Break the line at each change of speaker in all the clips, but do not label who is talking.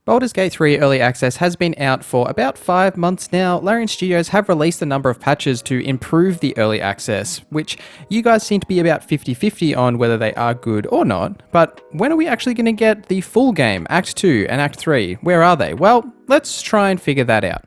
Baldur's Gate 3 Early Access has been out for about 5 months now. Larian Studios have released a number of patches to improve the Early Access, which you guys seem to be about 50-50 on whether they are good or not. But when are we actually going to get the full game, Act 2 and Act 3? Where are they? Well, let's try and figure that out.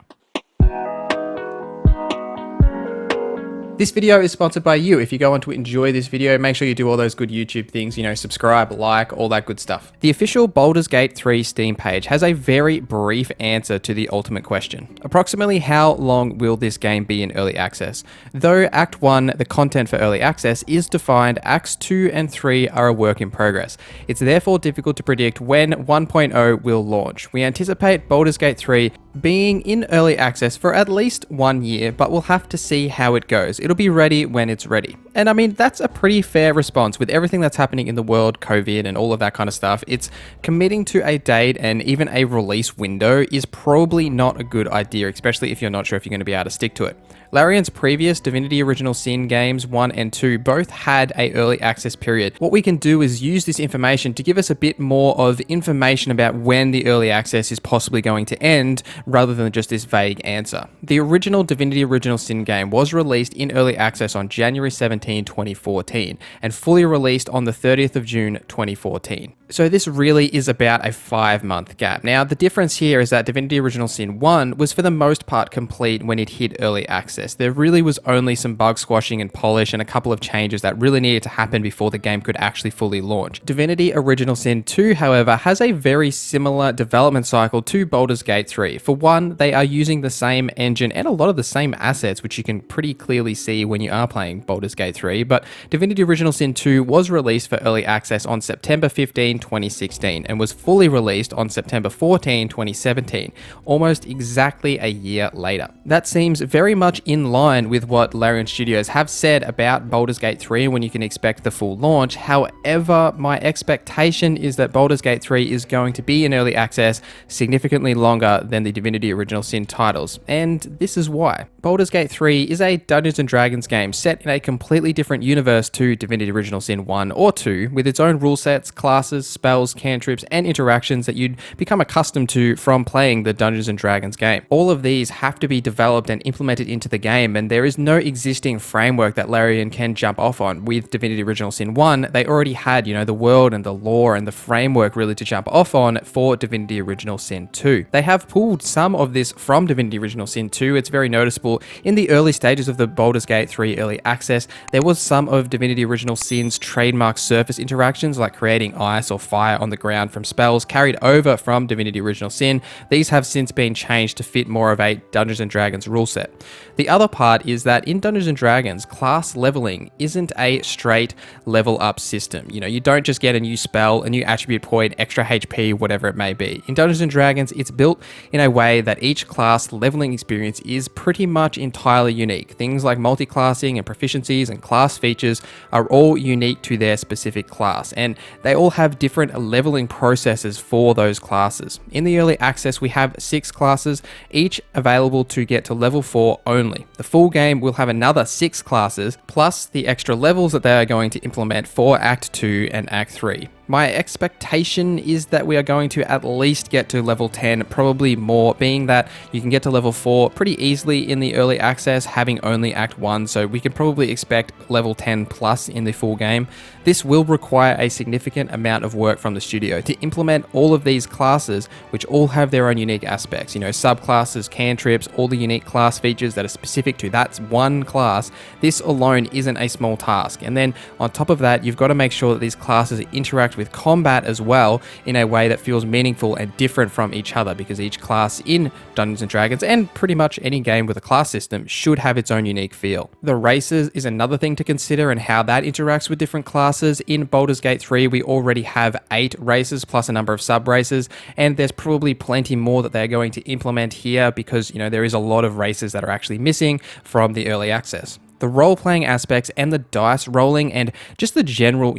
This video is sponsored by you. If you go on to enjoy this video, make sure you do all those good YouTube things, subscribe, like, all that good stuff. The official Baldur's Gate 3 Steam page has a very brief answer to the ultimate question. Approximately how long will this game be in Early Access? Though Act 1, the content for Early Access, is defined, Acts 2 and 3 are a work in progress. It's therefore difficult to predict when 1.0 will launch. We anticipate Baldur's Gate 3 being in Early Access for at least 1 year, but we'll have to see how it goes. It'll be ready when it's ready. And I mean, that's a pretty fair response with everything that's happening in the world, COVID and all of that kind of stuff. It's committing to a date and even a release window is probably not a good idea, especially if you're not sure if you're going to be able to stick to it. Larian's previous Divinity Original Sin games 1 and 2 both had a early access period. What we can do is use this information to give us a bit more of information about when the early access is possibly going to end, rather than just this vague answer. The original Divinity Original Sin game was released in early access on January 17, 2014, and fully released on the 30th of June, 2014. So this really is about a 5-month gap. Now, the difference here is that Divinity Original Sin 1 was for the most part complete when it hit early access. There really was only some bug squashing and polish and a couple of changes that really needed to happen before the game could actually fully launch. Divinity Original Sin 2, however, has a very similar development cycle to Baldur's Gate 3. For one, they are using the same engine and a lot of the same assets, which you can pretty clearly see when you are playing Baldur's Gate 3, but Divinity Original Sin 2 was released for early access on September 15, 2016, and was fully released on September 14, 2017, almost exactly a year later. That seems very much in line with what Larian Studios have said about Baldur's Gate 3 when you can expect the full launch. However, my expectation is that Baldur's Gate 3 is going to be in early access significantly longer than the Divinity Original Sin titles, and this is why. Baldur's Gate 3 is a Dungeons & Dragons game set in a completely different universe to Divinity Original Sin 1 or 2, with its own rule sets, classes, spells, cantrips, and interactions that you'd become accustomed to from playing the Dungeons & Dragons game. All of these have to be developed and implemented into the game, and there is no existing framework that Larian can jump off on. With Divinity Original Sin 1, they already had, the world and the lore and the framework really to jump off on for Divinity Original Sin 2. They have pulled some of this from Divinity Original Sin 2. It's very noticeable. In the early stages of the Baldur's Gate 3 early access, there was some of Divinity Original Sin's trademark surface interactions, like creating ice or fire on the ground from spells carried over from Divinity Original Sin. These have since been changed to fit more of a Dungeons & Dragons rule set. The other part is that in Dungeons & Dragons, class leveling isn't a straight level up system. You don't just get a new spell, a new attribute point, extra HP, whatever it may be. In Dungeons & Dragons, it's built in a way that each class leveling experience is pretty much entirely unique. Things like multi-classing and proficiencies and class features are all unique to their specific class, and they all have different leveling processes for those classes. In the early access, we have 6 classes, each available to get to level 4 only. The full game will have another 6 classes, plus the extra levels that they are going to implement for Act 2 and Act 3. My expectation is that we are going to at least get to level 10, probably more, being that you can get to level 4 pretty easily in the early access, having only Act 1, so we can probably expect level 10 plus in the full game. This will require a significant amount of work from the studio to implement all of these classes, which all have their own unique aspects, subclasses, cantrips, all the unique class features that are specific to that one class. This alone isn't a small task. And then on top of that, you've got to make sure that these classes interact with combat as well in a way that feels meaningful and different from each other, because each class in Dungeons & Dragons, and pretty much any game with a class system, should have its own unique feel. The races is another thing to consider, and how that interacts with different classes. In Baldur's Gate 3, we already have 8 races plus a number of sub-races, and there's probably plenty more that they're going to implement here, because there is a lot of races that are actually missing from the early access. The role-playing aspects and the dice rolling and just the general,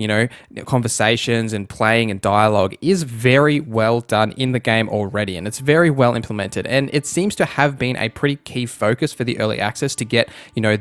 conversations and playing and dialogue is very well done in the game already, and it's very well implemented. And it seems to have been a pretty key focus for the early access to get,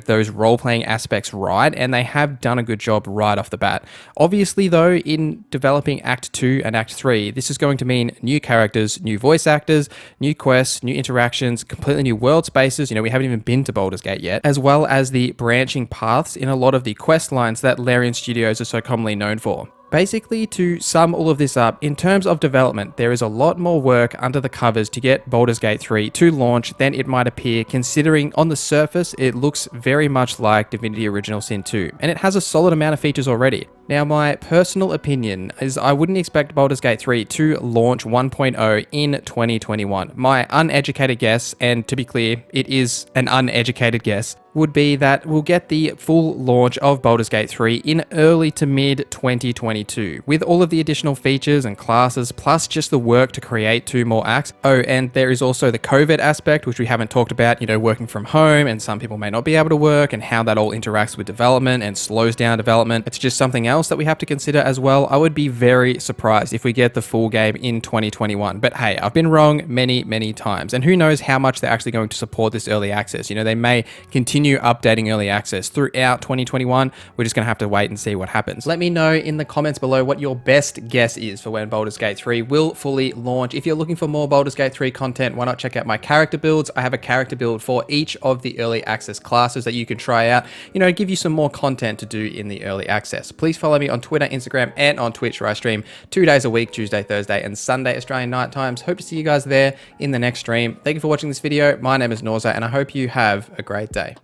those role-playing aspects right, and they have done a good job right off the bat. Obviously, though, in developing Act 2 and Act 3, this is going to mean new characters, new voice actors, new quests, new interactions, completely new world spaces. We haven't even been to Baldur's Gate yet, as well as the branching paths in a lot of the quest lines that Larian Studios are so commonly known for. Basically, to sum all of this up, in terms of development, there is a lot more work under the covers to get Baldur's Gate 3 to launch than it might appear, considering on the surface it looks very much like Divinity Original Sin 2, and it has a solid amount of features already. Now, my personal opinion is I wouldn't expect Baldur's Gate 3 to launch 1.0 in 2021. My uneducated guess, and to be clear, it is an uneducated guess, would be that we'll get the full launch of Baldur's Gate 3 in early to mid 2022, with all of the additional features and classes, plus just the work to create 2 more acts. Oh, and there is also the COVID aspect, which we haven't talked about, working from home, and some people may not be able to work, and how that all interacts with development and slows down development. It's just something else that we have to consider as well. I would be very surprised if we get the full game in 2021. But hey, I've been wrong many, many times, and who knows how much they're actually going to support this early access. They may continue updating early access throughout 2021. We're just going to have to wait and see what happens. Let me know in the comments below what your best guess is for when Baldur's Gate 3 will fully launch. If you're looking for more Baldur's Gate 3 content, why not check out my character builds? I have a character build for each of the early access classes that you can try out, give you some more content to do in the early access. Please follow me on Twitter, Instagram, and on Twitch, where I stream 2 days a week, Tuesday, Thursday, and Sunday Australian night times. Hope to see you guys there in the next stream. Thank you for watching this video. My name is Norza, and I hope you have a great day.